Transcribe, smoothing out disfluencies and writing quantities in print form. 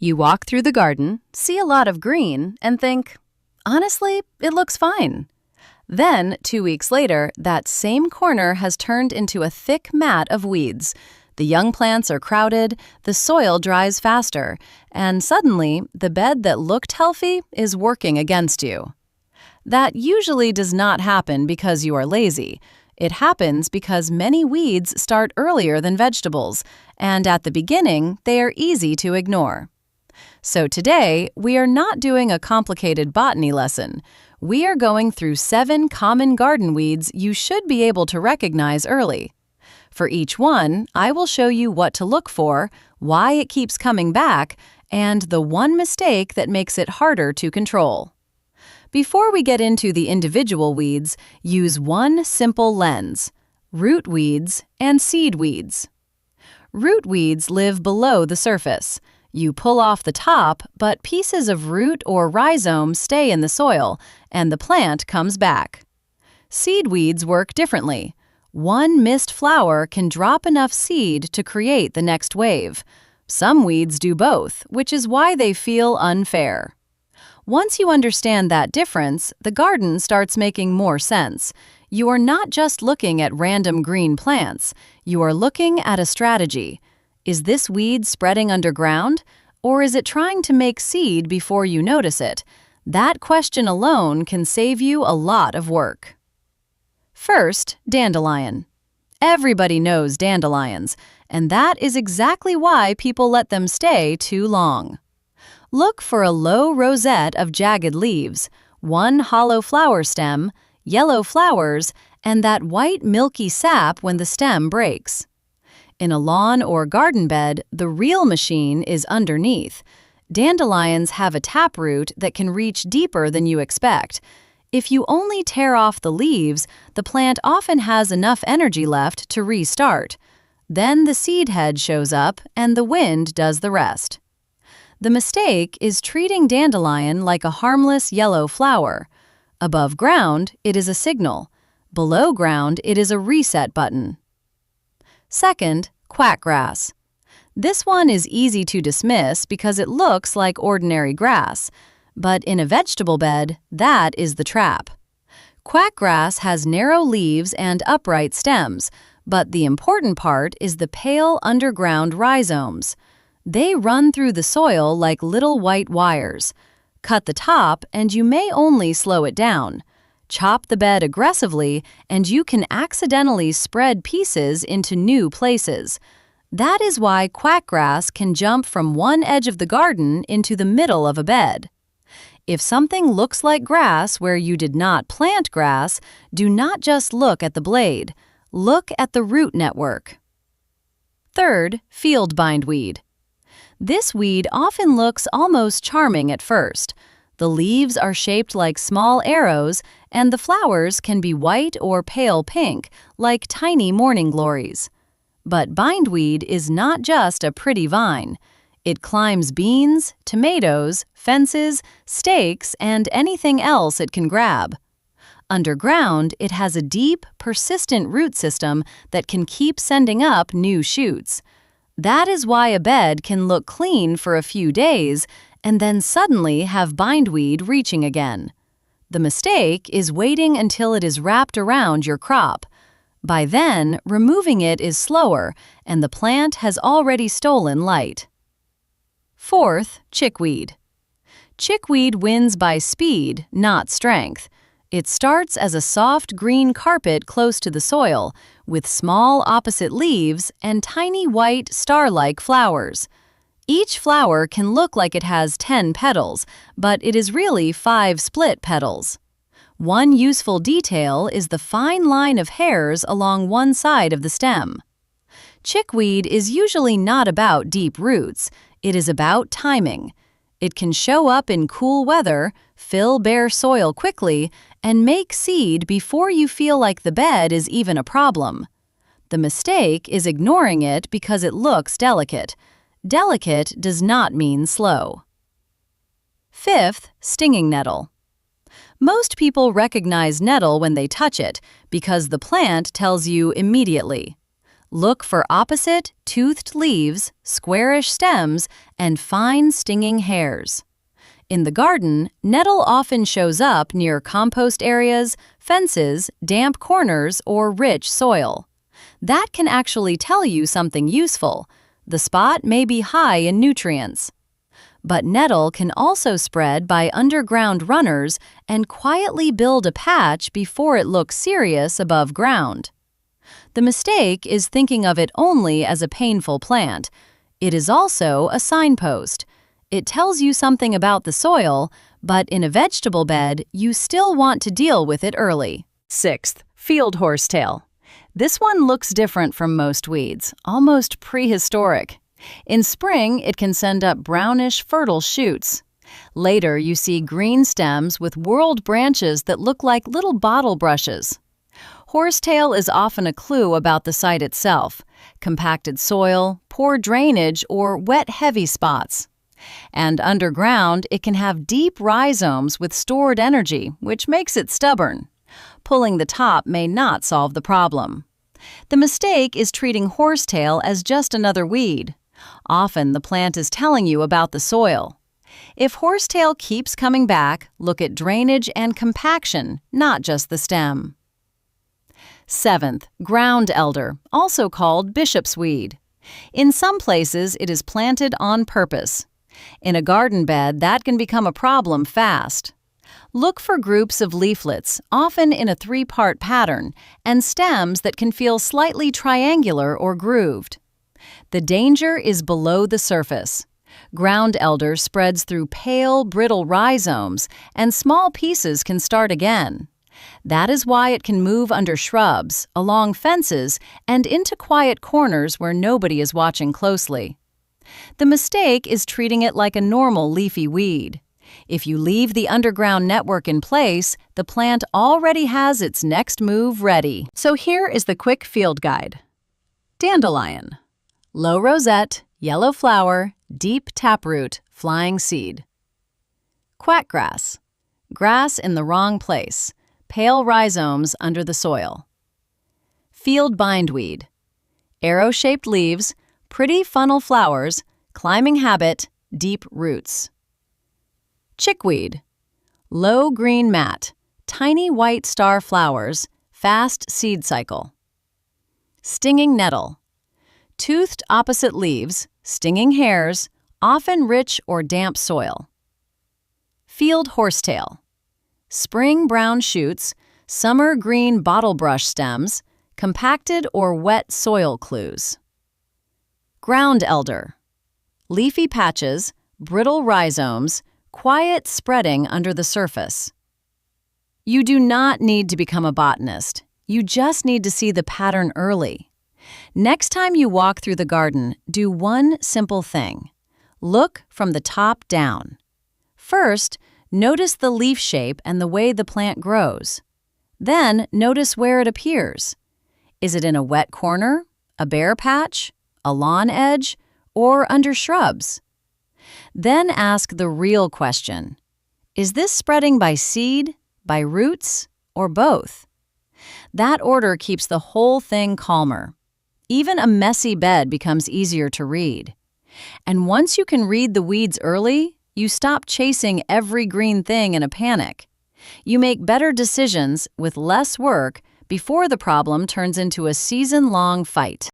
You walk through the garden, see a lot of green, and think, honestly, it looks fine. Then, 2 weeks later, that same corner has turned into a thick mat of weeds. The young plants are crowded, the soil dries faster, and suddenly, the bed that looked healthy is working against you. That usually does not happen because you are lazy. It happens because many weeds start earlier than vegetables, and at the beginning, they are easy to ignore. So today, we are not doing a complicated botany lesson. We are going through 7 common garden weeds you should be able to recognize early. For each one, I will show you what to look for, why it keeps coming back, and the one mistake that makes it harder to control. Before we get into the individual weeds, use one simple lens: root weeds and seed weeds. Root weeds live below the surface. You pull off the top, but pieces of root or rhizome stay in the soil, and the plant comes back. Seed weeds work differently. One missed flower can drop enough seed to create the next wave. Some weeds do both, which is why they feel unfair. Once you understand that difference, the garden starts making more sense. You are not just looking at random green plants. You are looking at a strategy. Is this weed spreading underground, or is it trying to make seed before you notice it? That question alone can save you a lot of work. First, dandelion. Everybody knows dandelions, and that is exactly why people let them stay too long. Look for a low rosette of jagged leaves, one hollow flower stem, yellow flowers, and that white milky sap when the stem breaks. In a lawn or garden bed, the real machine is underneath. Dandelions have a taproot that can reach deeper than you expect. If you only tear off the leaves, the plant often has enough energy left to restart. Then the seed head shows up and the wind does the rest. The mistake is treating dandelion like a harmless yellow flower. Above ground, it is a signal. Below ground, it is a reset button. Second, quackgrass. This one is easy to dismiss because it looks like ordinary grass, but in a vegetable bed, that is the trap. Quackgrass has narrow leaves and upright stems, but the important part is the pale underground rhizomes. They run through the soil like little white wires. Cut the top and you may only slow it down. Chop the bed aggressively and you can accidentally spread pieces into new places. That is why quackgrass can jump from one edge of the garden into the middle of a bed. If something looks like grass where you did not plant grass, do not just look at the blade. Look at the root network. Third, field bindweed. This weed often looks almost charming at first. The leaves are shaped like small arrows, and the flowers can be white or pale pink, like tiny morning glories. But bindweed is not just a pretty vine. It climbs beans, tomatoes, fences, stakes, and anything else it can grab. Underground, it has a deep, persistent root system that can keep sending up new shoots. That is why a bed can look clean for a few days and then suddenly have bindweed reaching again. The mistake is waiting until it is wrapped around your crop. By then, removing it is slower and the plant has already stolen light. Fourth, chickweed. Chickweed wins by speed, not strength. It starts as a soft green carpet close to the soil, with small opposite leaves and tiny white star-like flowers. Each flower can look like it has 10 petals, but it is really 5 split petals. One useful detail is the fine line of hairs along one side of the stem. Chickweed is usually not about deep roots. It is about timing. It can show up in cool weather, fill bare soil quickly, and make seed before you feel like the bed is even a problem. The mistake is ignoring it because it looks delicate. Delicate does not mean slow. Fifth, stinging nettle. Most people recognize nettle when they touch it because the plant tells you immediately. Look for opposite, toothed leaves, squarish stems, and fine stinging hairs. In the garden, nettle often shows up near compost areas, fences, damp corners, or rich soil. That can actually tell you something useful. The spot may be high in nutrients. But nettle can also spread by underground runners and quietly build a patch before it looks serious above ground. The mistake is thinking of it only as a painful plant. It is also a signpost. It tells you something about the soil, but in a vegetable bed, you still want to deal with it early. Sixth, field horsetail. This one looks different from most weeds, almost prehistoric. In spring, it can send up brownish, fertile shoots. Later, you see green stems with whorled branches that look like little bottle brushes. Horsetail is often a clue about the site itself: compacted soil, poor drainage, or wet, heavy spots. And underground, it can have deep rhizomes with stored energy, which makes it stubborn. Pulling the top may not solve the problem. The mistake is treating horsetail as just another weed. Often, the plant is telling you about the soil. If horsetail keeps coming back, look at drainage and compaction, not just the stem. Seventh, ground elder, also called bishop's weed. In some places, it is planted on purpose. In a garden bed, that can become a problem fast. Look for groups of leaflets, often in a three-part pattern, and stems that can feel slightly triangular or grooved. The danger is below the surface. Ground elder spreads through pale, brittle rhizomes, and small pieces can start again. That is why it can move under shrubs, along fences, and into quiet corners where nobody is watching closely. The mistake is treating it like a normal leafy weed. If you leave the underground network in place, the plant already has its next move ready. So here is the quick field guide. Dandelion. Low rosette, yellow flower, deep taproot, flying seed. Quackgrass. Grass in the wrong place, pale rhizomes under the soil. Field bindweed. Arrow-shaped leaves, pretty funnel flowers, climbing habit, deep roots. Chickweed. Low green mat, tiny white star flowers, fast seed cycle. Stinging nettle. Toothed opposite leaves, stinging hairs, often rich or damp soil. Field horsetail. Spring brown shoots, summer green bottle brush stems, compacted or wet soil clues. Ground elder. Leafy patches, brittle rhizomes, quiet spreading under the surface. You do not need to become a botanist. You just need to see the pattern early. Next time you walk through the garden, do one simple thing. Look from the top down. First, notice the leaf shape and the way the plant grows. Then, notice where it appears. Is it in a wet corner, a bare patch, a lawn edge, or under shrubs? Then ask the real question. Is this spreading by seed, by roots, or both? That order keeps the whole thing calmer. Even a messy bed becomes easier to read. And once you can read the weeds early, you stop chasing every green thing in a panic. You make better decisions with less work before the problem turns into a season-long fight.